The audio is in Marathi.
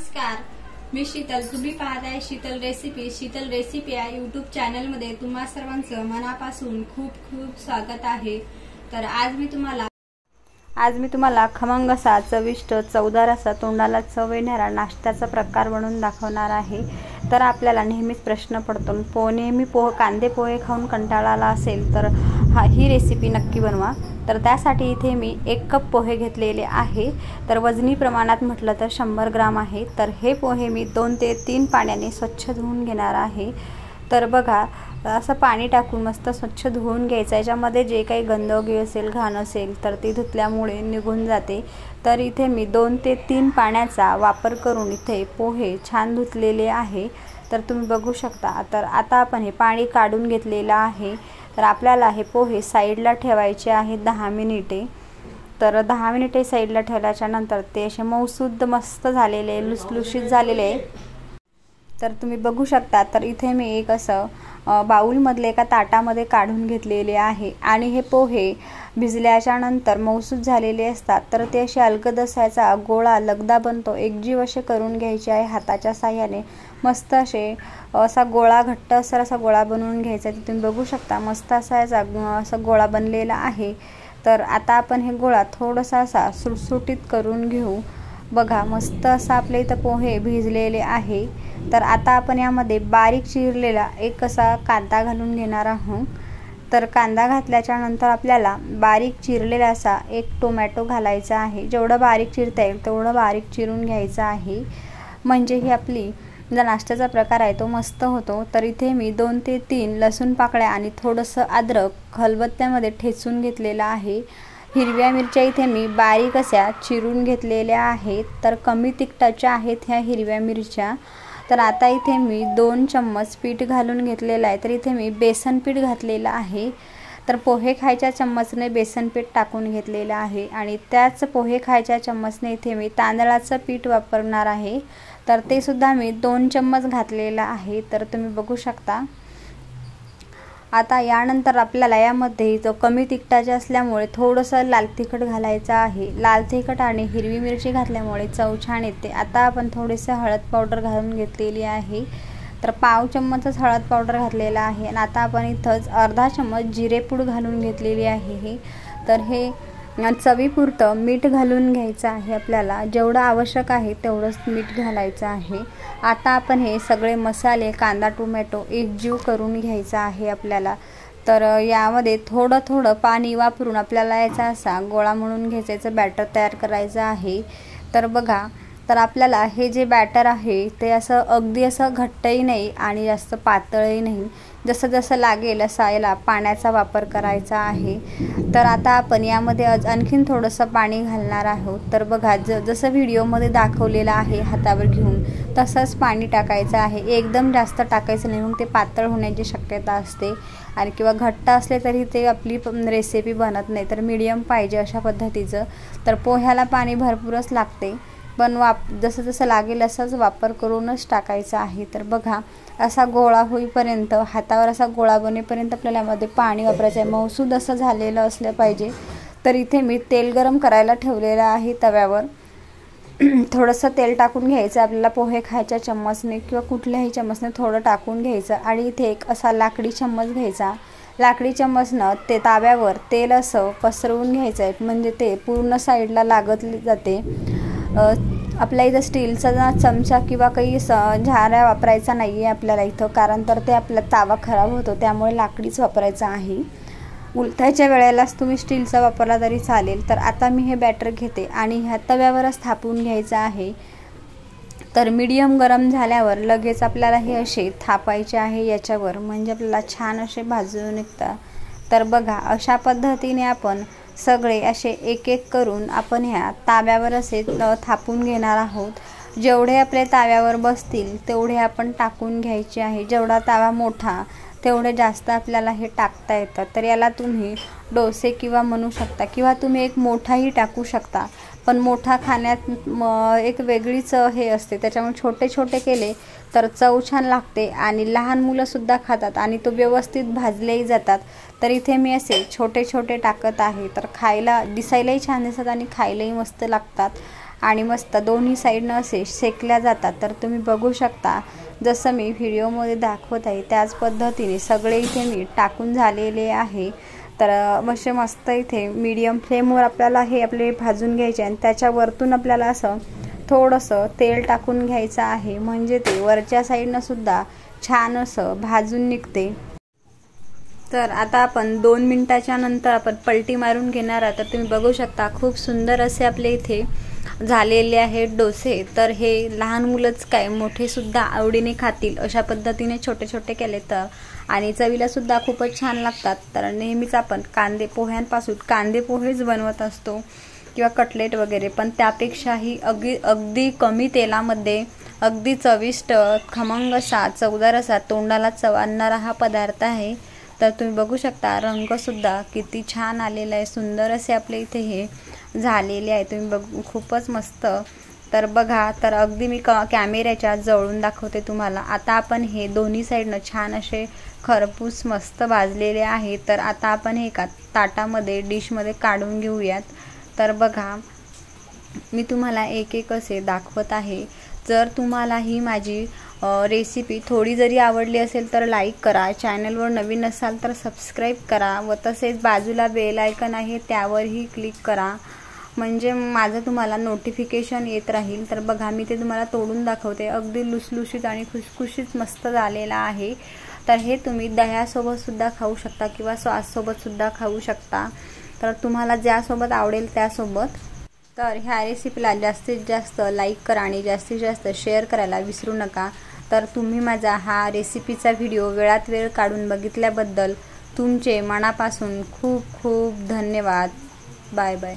नमस्कार, मी शीतल. तुम्ही पाहत आहे शीतल रेसिपी. शीतल रेसिपी या यूट्यूब चॅनलमध्ये तुम्हा सर्वांचं मनापासून खूप खूप स्वागत आहे. तर आज मी तुम्हाला खमंग असा चविष्ट चवदार असा तोंडाला चव येणारा नाश्त्याचा प्रकार बनवून दाखवणार आहे. तर आपल्याला नेहमीच प्रश्न पडतो, नेहमी कांदे पोहे खाऊन कंटाळा आला असेल तर ही रेसिपी नक्की बनवा. तर त्यासाठी इथे मी 1 कप पोहे घेतलेले आहे. तर वजनी प्रमाणात म्हटलं तर 100 ग्राम आहे. तर हे पोहे मी 2 ते 3 पाण्याने स्वच्छ धुवून घेणार आहे. तर बघा, असं पाणी टाकून मस्त स्वच्छ धुवून घ्यायचं. याच्यामध्ये जे काही गंदगी असेल, घाण असेल तर ती धुतल्यामुळे निघून जाते. तर इथे मी 2 ते 3 पाण्याचा वापर करून इथे पोहे छान धुतलेले आहे. तर तुम्ही बघू शकता. तर आता आपण हे पाणी काढून घेतलेलं आहे. तर आपल्याला हे पोहे साईडला ठेवायचे आहे 10 मिनिटे. तर 10 मिनिटे साईडला ठेवल्याच्या नंतर ते असे मऊसूद मस्त झालेले, लुसलुशीत झालेले. तर तुम्ही बघू शकता. तर इथे मी एक असं बाउलमधले एका ताटामध्ये काढून घेतलेले आहे. आणि हे पोहे भिजल्याच्या नंतर मऊसूद झालेले असतात. तर ते असे अलगदसाचा गोळा लगदा बनतो. एकजीव असे करून घ्यायचे आहे हाताच्या साह्याने. मस्त असा गोळा, घट्ट असा गोळा बनवून घ्यायचा. तुम्ही बघू शकता मस्त असा गोळा बनलेला आहे. तर आता आपण हे गोळा थोडासा असा सुटसुटीत करून घेऊ. बघा, मस्त असा आपल्या इथं पोहे भिजलेले आहे. तर आता आपण यामध्ये बारीक चिरलेला एक असा कांदा घालून घेणार आहोत. तर कांदा घातल्याच्या नंतर आपल्याला बारीक चिरलेला असा एक टोमॅटो घालायचा आहे. जेवढं बारीक चिरता येईल तेवढं बारीक चिरून घ्यायचं आहे. म्हणजे ही आपली जो नाश्त्याचा प्रकार आहे तो मस्त होतो. तर इथे मी 2 ते 3 लसूण पाकळ्या आणि थोडंसं अद्रक खलबत्त्यामध्ये ठेचून घेतलेलं आहे. हिरव्या मिरच्या इथे मी बारीक अशा चिरून घेतलेल्या आहेत. तर कमी तिखटाच्या आहेत ह्या हिरव्या मिरच्या. तर आता इथे मी 2 चम्मच पीठ घालून घेतलेलं आहे. तर इथे मी बेसन पीठ घातलेलं आहे. तर पोहे खायच्या चम्मचने बेसन पीठ टाकून घेतलेलं आहे. आणि त्याच पोहे खायच्या चम्मचने इथे मी तांदळाचं पीठ वापरणार आहे. तर ते सुद्धा मी 2 चम्मच घातलेलं आहे. तर तुम्ही बघू शकता. आता यानंतर आपल्याला यामध्ये जो कमी तिखटाचे असल्यामुळे थोडंसं लाल तिखट घालायचं आहे. लाल तिखट आणि हिरवी मिरची घातल्यामुळे चव छान येते. आता आपण थोडेसे हळद पावडर घालून घेतलेली आहे. तर पाव चम्मचच हळद पावडर घातलेला आहे. आणि आता आपण इथंच अर्धा चम्मच जिरेपूड घालून घेतलेली आहे. तर हे चवीपुरतं मीठ घालून घ्यायचं आहे. आपल्याला जेवढं आवश्यक आहे तेवढंच मीठ घालायचं आहे. आता आपण हे सगळे मसाले, कांदा, टोमॅटो एकजीव करून घ्यायचा आहे आपल्याला. तर यामध्ये थोडं थोडं पाणी वापरून आपल्याला याचा असा गोळा म्हणून घ्यायचा, याचं बॅटर तयार करायचं आहे. तर बघा, तर आपल्याला हे जे बॅटर आहे ते असं अगदी असं घट्टही नाही आणि जास्त पातळही नाही. जसं जसं लागेल असा याला पाण्याचा वापर करायचा आहे. तर आता आपण यामध्ये आणखीन थोडंसं पाणी घालणार आहोत. तर बघा, जसं व्हिडिओमध्ये दाखवलेलं आहे हातावर घेऊन तसंच पाणी टाकायचं आहे. एकदम जास्त टाकायचं नाही, मग ते पातळ होण्याची शक्यता असते आणि किंवा घट्ट असले तरी ते आपली रेसिपी बनत नाही. तर मीडियम पाहिजे अशा पद्धतीचं. तर पोह्याला पाणी भरपूरच लागते, पण जसं जसं लागेल असाच वापर करूनच टाकायचं आहे. तर बघा, असा गोळा होईपर्यंत, हातावर असा गोळा बनेपर्यंत आपल्याला यामध्ये पाणी वापरायचं आहे. मऊसूद असं झालेलं असलं पाहिजे. तर इथे मी तेल गरम करायला ठेवलेलं आहे तव्यावर. थोडंसं तेल टाकून घ्यायचं. आपल्याला पोहे खायच्या चम्मचने किंवा कुठल्याही चम्मचने थोडं टाकून घ्यायचं. आणि इथे एक असा लाकडी चम्मच घ्यायचा. लाकडी चम्मचनं ते ताव्यावर तेल असं पसरवून घ्यायचं आहे, म्हणजे ते पूर्ण साईडला लागत जाते. आपल्या इथं स्टीलचा चमचा किंवा काही झाऱ्या वापरायचा नाही आहे आपल्याला इथं, कारण तर ते आपला तावा खराब होतो. त्यामुळे लाकडीच वापरायचं आहे. उलटायच्या वेळेलाच तुम्ही स्टीलचा वापरला तरी चालेल. तर आता मी हे बॅटर घेते आणि ह्या तव्यावरच थापून घ्यायचं आहे. तर मीडियम गरम झाल्यावर लगेच आपल्याला हे असे थापायचे आहे याच्यावर, म्हणजे आपल्याला छान असे भाजून निघतात. तर बघा, अशा पद्धतीने आपण सगळे असे एक एक करून आपण ह्या ताव्यावर असे थापून घेणार आहोत. जेवढे आपले ताव्यावर बसतील तेवढे आपण टाकून घ्यायचे आहे. जेवढा तावा मोठा तेवढे जास्त आपल्याला हे टाकता येतं. तर याला तुम्ही डोसे किंवा म्हणू शकता, किंवा तुम्ही एक मोठाही टाकू शकता. पण मोठा खाण्यात एक वेगळीच हे असते, त्याच्यामुळे छोटे छोटे केले तर चव छान लागते आणि लहान मुलंसुद्धा खातात आणि तो व्यवस्थित भाजलेही जातात. तर इथे मी असे छोटे छोटे टाकत आहे. तर खायला दिसायलाही छान दिसतात आणि खायलाही मस्त लागतात. आणि मस्त दोन्ही साईडनं असे शेकल्या जातात। तर तुम्ही बघू शकता जसं मी व्हिडिओमध्ये दाखवत आहे त्याच पद्धतीने सगळे इथे मी टाकून झालेले आहे। तर मस्त इथे मीडियम फ्लेमवर आपल्याला हे आपले भाजून घ्यायचे आणि त्याच्या वरतून आपल्याला असं थोडंसं तेल टाकून घ्यायचं आहे, म्हणजे ते वरच्या साईडनं सुद्धा छान असं भाजून निघते। तर आता आपण 2 मिनिटाच्या नंतर आपण पलटी मारून घेणार आहोत। तर तुम्ही बघू शकता खूप सुंदर असे आपले इथे झालेले आहेत डोसे। तर हे लहान मुलंच काय मोठे सुद्धा आवडीने खातील अशा पद्धतीने छोटे छोटे केले तर आणि चवीला सुद्धा खूपच छान लागतात। तर नेहमीच आपण कांदे पोह्यांपासून कांदे पोहेच बनवत असतो किंवा कटलेट वगैरे, पण त्यापेक्षाही अगदी कमी तेलामध्ये अगदी चविष्ट खमंग असा चवदार असा तोंडाला चव आणणारा हा पदार्थ आहे। तर तुम्ही बघू शकता रंग सुद्धा किती छान आलेला आहे, सुंदर असे आपले इथे हे झालेले आहे। तुम्ही बघू खूपच मस्त। तर बघा, तर अगदी मी कॅमेऱ्याच्या जवळून दाखवते तुम्हाला। आता आपण हे दोन्ही साईडनं छान असे खरपूस मस्त भाजलेले आहे। तर आता आपण हे एका ताटामध्ये डिशमध्ये काढून घेऊयात। तर बघा मी तुम्हाला एक एक असे दाखवत आहे। जर तुम्हाला ही माझी रेसिपी थोडी जरी आवडली असेल तर लाईक करा, चॅनलवर नवीन असाल तर सबस्क्राईब करा व तसेच बाजूला बेल आयकॉन आहे त्यावरही क्लिक करा, म्हणजे माझं तुम्हाला नोटिफिकेशन येत राहील। तर बघा मी ते तुम्हाला तोडून दाखवते, अगदी लुसलुशीत आणि खुसखुशीत मस्त झालेला आहे। तर हे तुम्ही दह्यासोबत सुद्धा खाऊ शकता किंवा सॉससोबत सुद्धा खाऊ शकता, तर तुम्हाला ज्यासोबत आवडेल त्यासोबत। तर ह्या रेसिपीला जास्तीत जास्त लाईक करा आणि जास्तीत जास्त शेअर करायला विसरू नका। तर तुम्ही माझा हा रेसिपीचा व्हिडिओ वेळात वेळ काढून बघितल्याबद्दल तुमचे मनापासून खूप खूप धन्यवाद। Bye bye.